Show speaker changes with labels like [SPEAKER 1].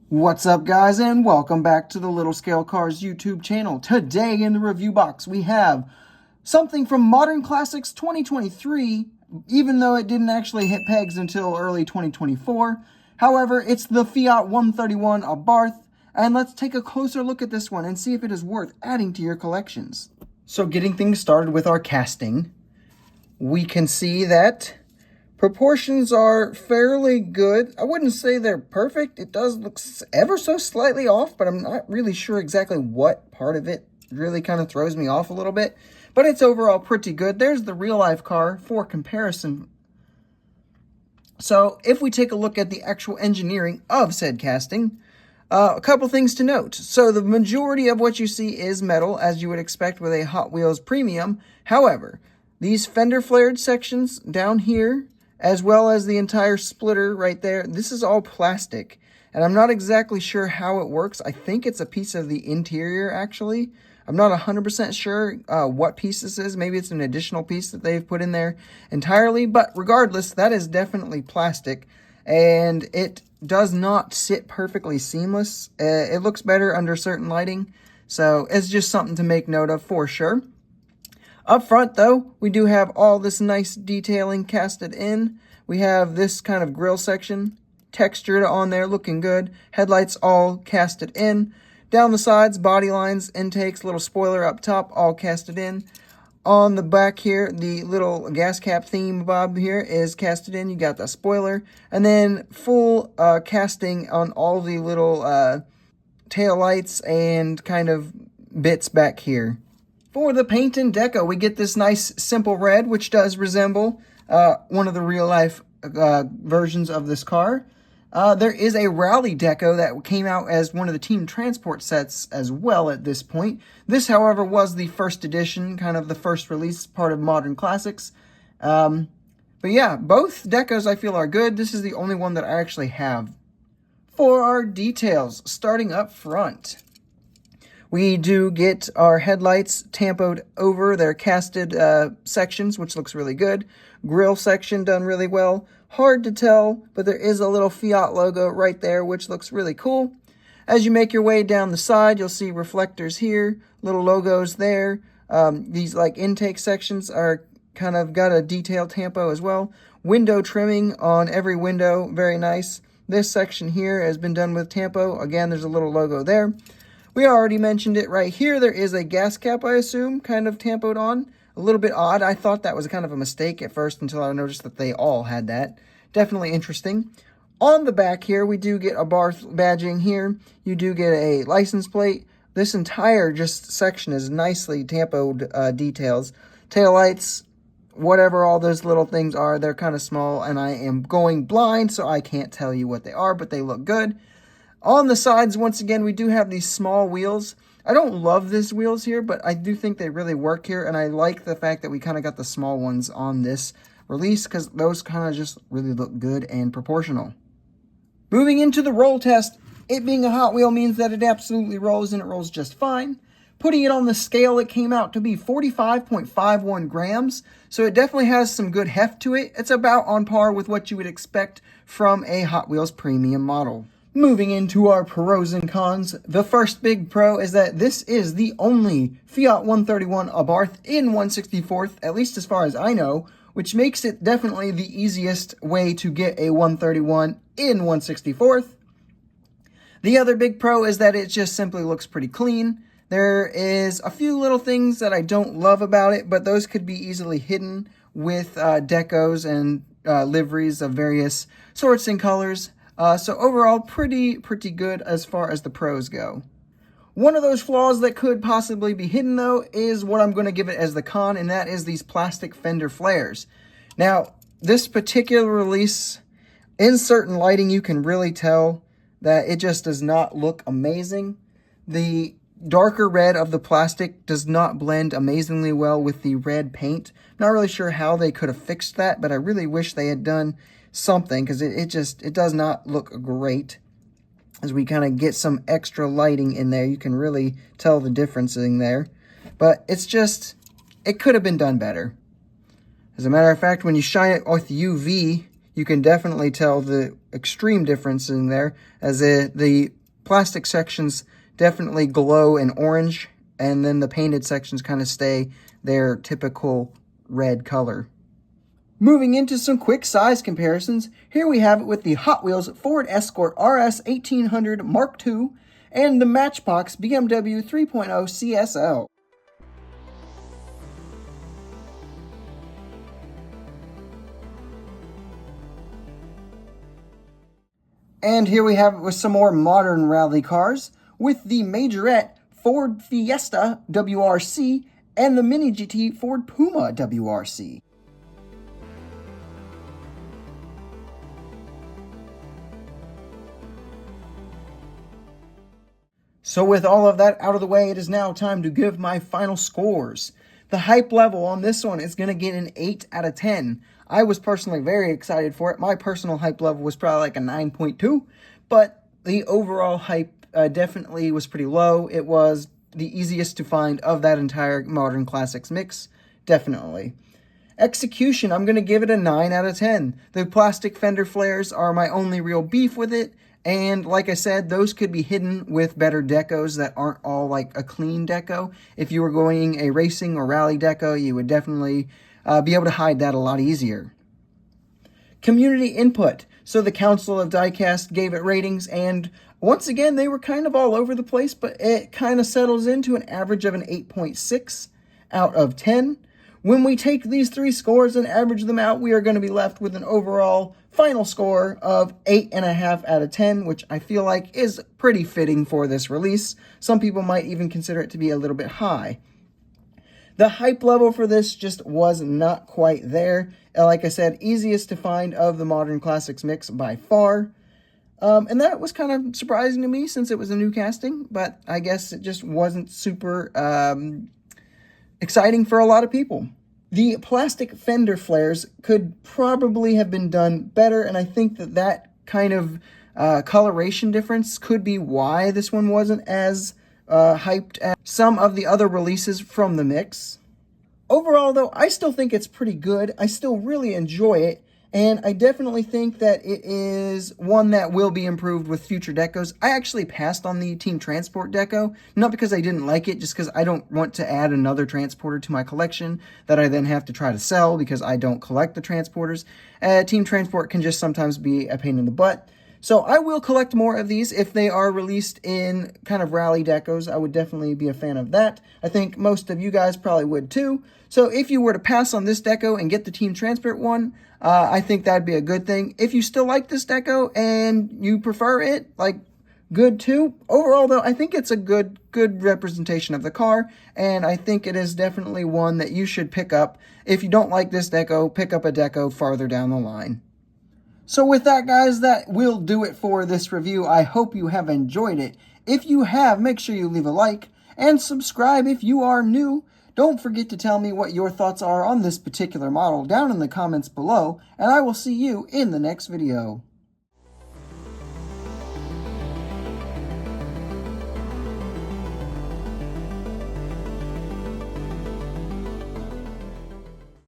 [SPEAKER 1] What's up, guys, and welcome back to the Little Scale Cars YouTube channel. Today in the review box we have something from Modern Classics 2023, even though it didn't actually hit pegs until early 2024. However, it's the Fiat 131 Abarth, and let's take a closer look at this one and see if it is worth adding to your collections. So getting things started with our casting, we can see that proportions are fairly good. I wouldn't say they're perfect. It does look ever so slightly off, but I'm not really sure exactly what part of it really kind of throws me off a little bit. But it's overall pretty good. There's the real-life car for comparison. So if we take a look at the actual engineering of said casting, a couple things to note. So the majority of what you see is metal, as you would expect with a Hot Wheels Premium. However, these fender flared sections down here, as well as the entire splitter right there, this is all plastic. And I'm not exactly sure how it works. I think it's a piece of the interior, actually. I'm not 100% sure what piece this is. Maybe it's an additional piece that they've put in there entirely. But regardless, that is definitely plastic. And it does not sit perfectly seamless. It looks better under certain lighting. So it's just something to make note of for sure. Up front, though, we do have all this nice detailing casted in. We have this kind of grille section textured on there, looking good. Headlights all casted in. Down the sides, body lines, intakes, little spoiler up top, all casted in. On the back here, the little gas cap theme bob here is casted in. You got the spoiler. And then full casting on all the little tail lights and kind of bits back here. For the paint and deco, we get this nice simple red, which does resemble one of the real-life versions of this car. There is a rally deco that came out as one of the Team Transport sets as well at this point. This, however, was the first edition, kind of the first release part of Modern Classics. But yeah, both decos I feel are good. This is the only one that I actually have. For our details, starting up front, we do get our headlights tampoed over their casted sections, which looks really good. Grille section done really well. Hard to tell, but there is a little Fiat logo right there, which looks really cool. As you make your way down the side, you'll see reflectors here, little logos there. These like intake sections are kind of got a detailed tampo as well. Window trimming on every window, very nice. This section here has been done with tampo. Again, there's a little logo there. We already mentioned it right here. There is a gas cap, I assume, kind of tampoed on. A little bit odd. I thought that was kind of a mistake at first until I noticed that they all had that. Definitely interesting. On the back here, we do get Abarth badging here. You do get a license plate. This entire just section is nicely tampoed details. Taillights, whatever all those little things are, they're kind of small, and I am going blind, so I can't tell you what they are, but they look good. On the sides, once again, we do have these small wheels. I don't love these wheels here, but I do think they really work here, and I like the fact that we kind of got the small ones on this release because those kind of just really look good and proportional. Moving into the roll test, it being a Hot Wheel means that it absolutely rolls, and it rolls just fine. Putting it on the scale, it came out to be 45.51 grams, so it definitely has some good heft to it. It's about on par with what you would expect from a Hot Wheels premium model. Moving into our pros and cons, the first big pro is that this is the only Fiat 131 Abarth in 1/64th, at least as far as I know, which makes it definitely the easiest way to get a 131 in 1/64th. The other big pro is that it just simply looks pretty clean. There is a few little things that I don't love about it, but those could be easily hidden with decos and liveries of various sorts and colors. So overall, pretty good as far as the pros go. One of those flaws that could possibly be hidden, though, is what I'm going to give it as the con, and that is these plastic fender flares. Now, this particular release, in certain lighting, you can really tell that it just does not look amazing. The darker red of the plastic does not blend amazingly well with the red paint. Not really sure how they could have fixed that, but I really wish they had done something because it does not look great. As we kind of get some extra lighting in there, you can really tell the difference in there. But it could have been done better. As a matter of fact, when you shine it with UV, you can definitely tell the extreme difference in there, as the plastic sections definitely glow in orange, and then the painted sections kind of stay their typical red color. Moving into some quick size comparisons, here we have it with the Hot Wheels Ford Escort RS 1800 Mark II and the Matchbox BMW 3.0 CSL. And here we have it with some more modern rally cars, with the Majorette Ford Fiesta WRC and the Mini GT Ford Puma WRC. So with all of that out of the way, it is now time to give my final scores. The hype level on this one is going to get an 8 out of 10. I was personally very excited for it. My personal hype level was probably like a 9.2, but the overall hype definitely was pretty low. It was the easiest to find of that entire Modern Classics mix, definitely. Execution, I'm going to give it a 9 out of 10. The plastic fender flares are my only real beef with it. And like I said, those could be hidden with better decos that aren't all like a clean deco. If you were going a racing or rally deco, you would definitely be able to hide that a lot easier. Community input. So the Council of Diecast gave it ratings, and once again, they were kind of all over the place, but it kind of settles into an average of an 8.6 out of 10. When we take these three scores and average them out, we are going to be left with an overall final score of 8.5 out of 10, which I feel like is pretty fitting for this release. Some people might even consider it to be a little bit high. The hype level for this just was not quite there. Like I said, easiest to find of the Modern Classics mix by far. And that was kind of surprising to me since it was a new casting, but I guess it just wasn't super exciting for a lot of people. The plastic fender flares could probably have been done better, and I think that kind of coloration difference could be why this one wasn't as hyped as some of the other releases from the mix. Overall, though, I still think it's pretty good. I still really enjoy it, and I definitely think that it is one that will be improved with future decos. I actually passed on the Team Transport deco, not because I didn't like it, just because I don't want to add another transporter to my collection that I then have to try to sell because I don't collect the transporters. Team Transport can just sometimes be a pain in the butt. So I will collect more of these if they are released in kind of rally decos. I would definitely be a fan of that. I think most of you guys probably would too. So if you were to pass on this deco and get the Team Transport one, I think that'd be a good thing. If you still like this deco and you prefer it, like, good too. Overall, though, I think it's a good representation of the car, and I think it is definitely one that you should pick up. If you don't like this deco, pick up a deco farther down the line. So with that, guys, that will do it for this review. I hope you have enjoyed it. If you have, make sure you leave a like and subscribe if you are new. Don't forget to tell me what your thoughts are on this particular model down in the comments below, and I will see you in the next video.